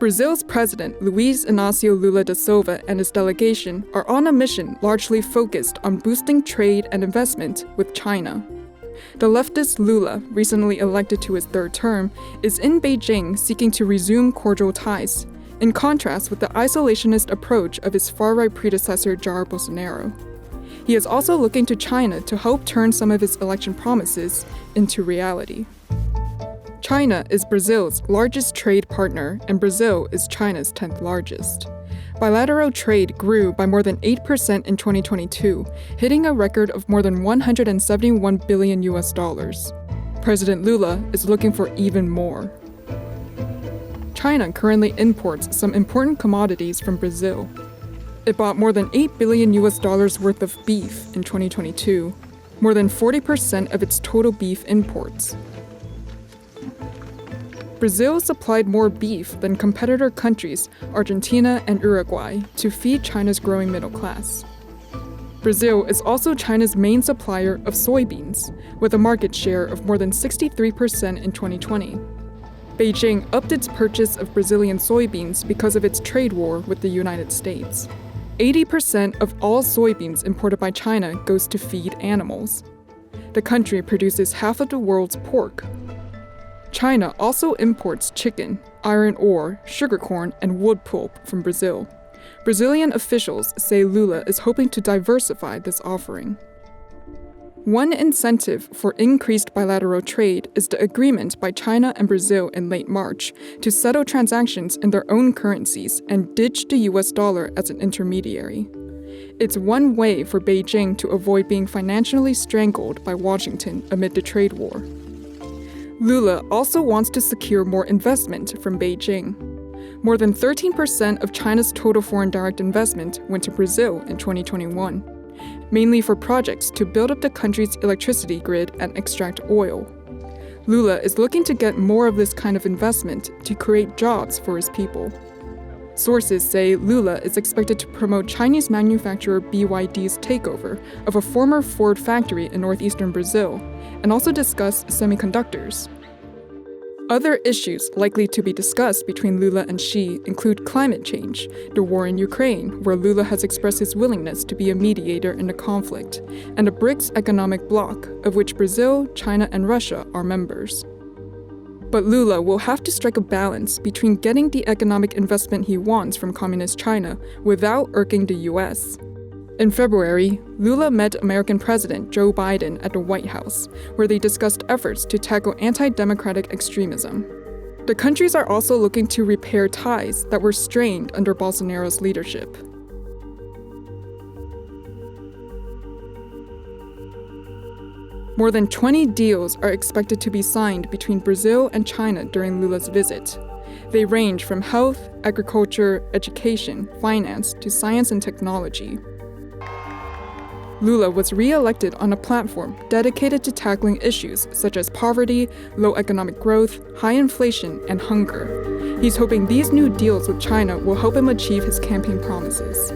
Brazil's president, Luiz Inacio Lula da Silva, and his delegation are on a mission largely focused on boosting trade and investment with China. The leftist Lula, recently elected to his third term, is in Beijing seeking to resume cordial ties, in contrast with the isolationist approach of his far-right predecessor Jair Bolsonaro. He is also looking to China to help turn some of his election promises into reality. China is Brazil's largest trade partner, and Brazil is China's 10th largest. Bilateral trade grew by more than 8% in 2022, hitting a record of more than $171 billion. President Lula is looking for even more. China currently imports some important commodities from Brazil. It bought more than $8 billion worth of beef in 2022, more than 40% of its total beef imports. Brazil supplied more beef than competitor countries Argentina and Uruguay to feed China's growing middle class. Brazil is also China's main supplier of soybeans, with a market share of more than 63% in 2020. Beijing upped its purchase of Brazilian soybeans because of its trade war with the United States. 80% of all soybeans imported by China goes to feed animals. The country produces half of the world's pork. China also imports chicken, iron ore, sugar corn, and wood pulp from Brazil. Brazilian officials say Lula is hoping to diversify this offering. One incentive for increased bilateral trade is the agreement by China and Brazil in late March to settle transactions in their own currencies and ditch the US dollar as an intermediary. It's one way for Beijing to avoid being financially strangled by Washington amid the trade war. Lula also wants to secure more investment from Beijing. More than 13% of China's total foreign direct investment went to Brazil in 2021, mainly for projects to build up the country's electricity grid and extract oil. Lula is looking to get more of this kind of investment to create jobs for his people. Sources say Lula is expected to promote Chinese manufacturer BYD's takeover of a former Ford factory in northeastern Brazil, and also discuss semiconductors. Other issues likely to be discussed between Lula and Xi include climate change, the war in Ukraine, where Lula has expressed his willingness to be a mediator in the conflict, and the BRICS economic bloc, of which Brazil, China, and Russia are members. But Lula will have to strike a balance between getting the economic investment he wants from Communist China without irking the US. In February, Lula met American President Joe Biden at the White House, where they discussed efforts to tackle anti-democratic extremism. The countries are also looking to repair ties that were strained under Bolsonaro's leadership. More than 20 deals are expected to be signed between Brazil and China during Lula's visit. They range from health, agriculture, education, finance, to science and technology. Lula was re-elected on a platform dedicated to tackling issues such as poverty, low economic growth, high inflation, and hunger. He's hoping these new deals with China will help him achieve his campaign promises.